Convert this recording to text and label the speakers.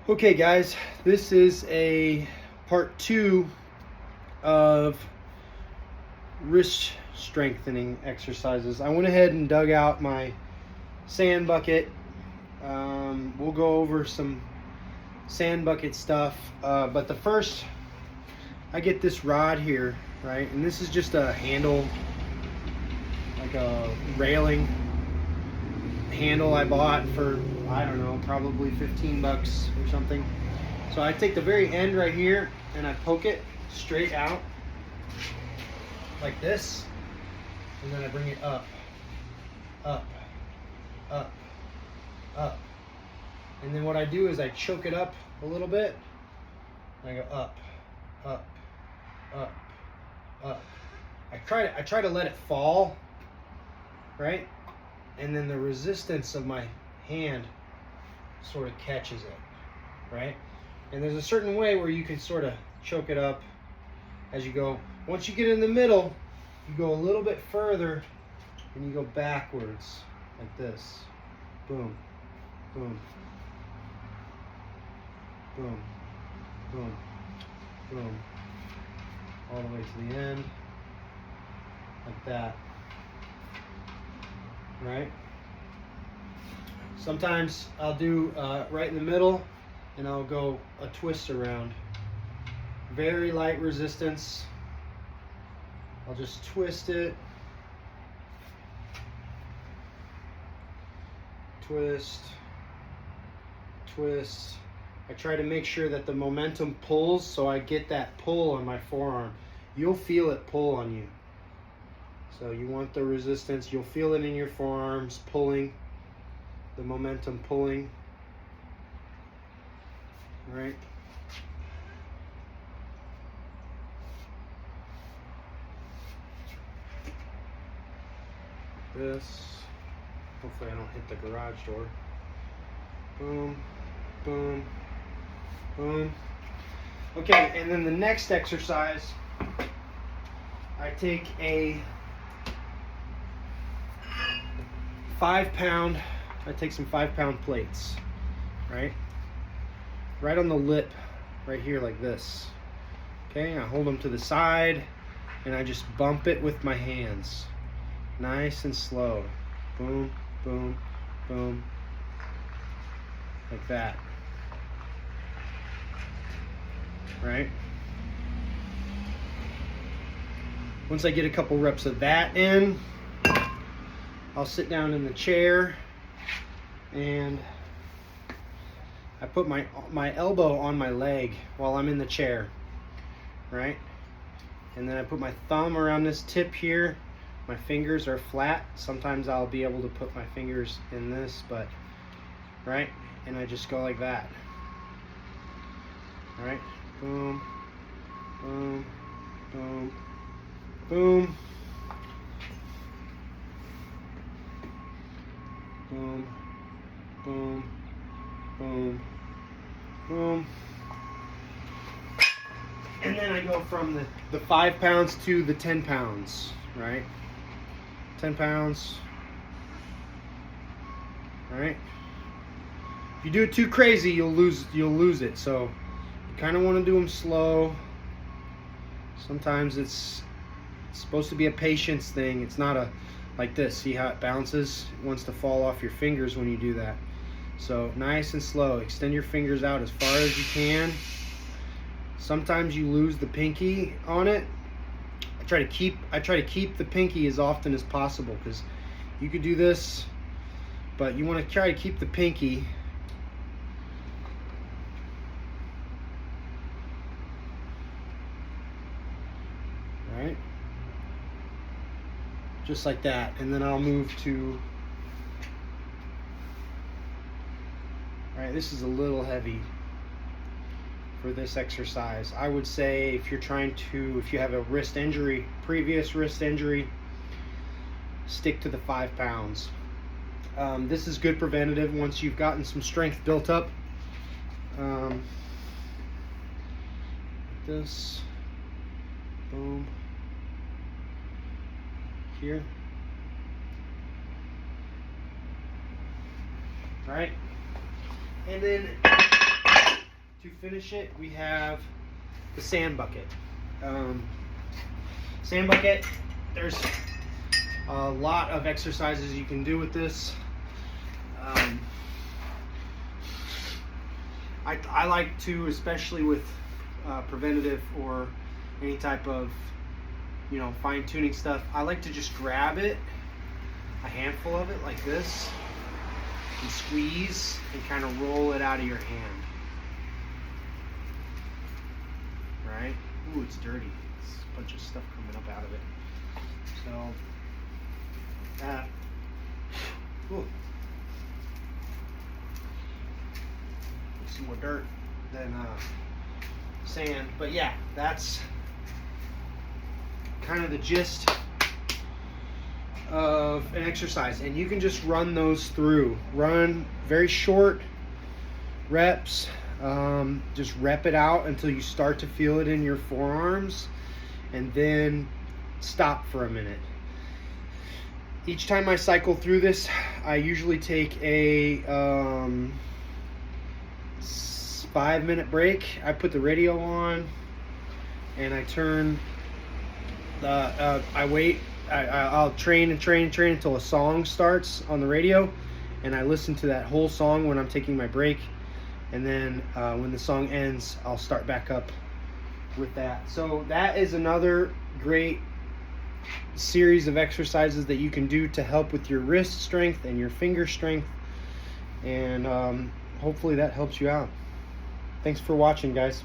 Speaker 1: Okay guys, this is a part 2 of wrist strengthening exercises. I went ahead and dug out my sand bucket. We'll go over some sand bucket stuff, but the first I get this rod here, right? And this is just a handle, like a railing handle I bought for, I don't know, probably 15 bucks or something. So I take the very end right here and I poke it straight out like this, and then I bring it up, up, up, up. And then what I do is I choke it up a little bit and I go up, up, up, up. I try to let it fall, right? And then the resistance of my hand sort of catches it, right? And there's a certain way where you can sort of choke it up as you go. Once you get in the middle, you go a little bit further and you go backwards like this. Boom, boom, boom, boom, boom, all the way to the end, like that. Right? Sometimes I'll do right in the middle and I'll go a twist around. Very light resistance. I'll just twist it. Twist. Twist. I try to make sure that the momentum pulls, so I get that pull on my forearm. You'll feel it pull on you. So you want the resistance, you'll feel it in your forearms pulling, the momentum pulling, right? This, hopefully I don't hit the garage door. Boom, boom, boom. Okay, and then the next exercise, I take a 5-pound, I take some 5-pound plates, right on the lip, right here like this. Okay, I hold them to the side and I just bump it with my hands, nice and slow. Boom, boom, boom, like that, right? Once I get a couple reps of that in, I'll sit down in the chair and I put my elbow on my leg while I'm in the chair, right? And then I put my thumb around this tip here. My fingers are flat. Sometimes I'll be able to put my fingers in this, but, right? And I just go like that. All right? Boom, boom, boom, boom. Boom, boom, boom, boom. And then I go from the 5 pounds to the 10 pounds, right? 10 pounds. All right? If you do it too crazy, you'll lose it. So you kind of want to do them slow. Sometimes it's supposed to be a patience thing. It's not a like this. See how it bounces? It wants to fall off your fingers when you do that. So nice and slow. Extend your fingers out as far as you can. Sometimes you lose the pinky on it. I try to keep the pinky as often as possible, because you could do this, but you want to try to keep the pinky. Right? Just like that, and then I'll move to, right, this is a little heavy for this exercise. I would say if you have a wrist injury, previous wrist injury, stick to the 5 pounds. This is good preventative once you've gotten some strength built up. This, boom, here. Right? And then to finish it, we have the sand bucket. Sand bucket, there's a lot of exercises you can do with this. I like to, especially with preventative or any type of, you know, fine-tuning stuff, I like to just grab it, a handful of it like this, and squeeze and kind of roll it out of your hand. Right? Ooh, it's dirty. There's a bunch of stuff coming up out of it. So that. Ooh. Some more dirt than sand, but yeah, that's kind of the gist of an exercise, and you can just run those through. Run very short reps. Just rep it out until you start to feel it in your forearms, and then stop for a minute. Each time I cycle through this, I usually take a 5-minute break. I put the radio on and I turn I wait. I'll train until a song starts on the radio, and I listen to that whole song when I'm taking my break, and then when the song ends, I'll start back up with that. So that is another great series of exercises that you can do to help with your wrist strength and your finger strength, and hopefully that helps you out. Thanks for watching, guys.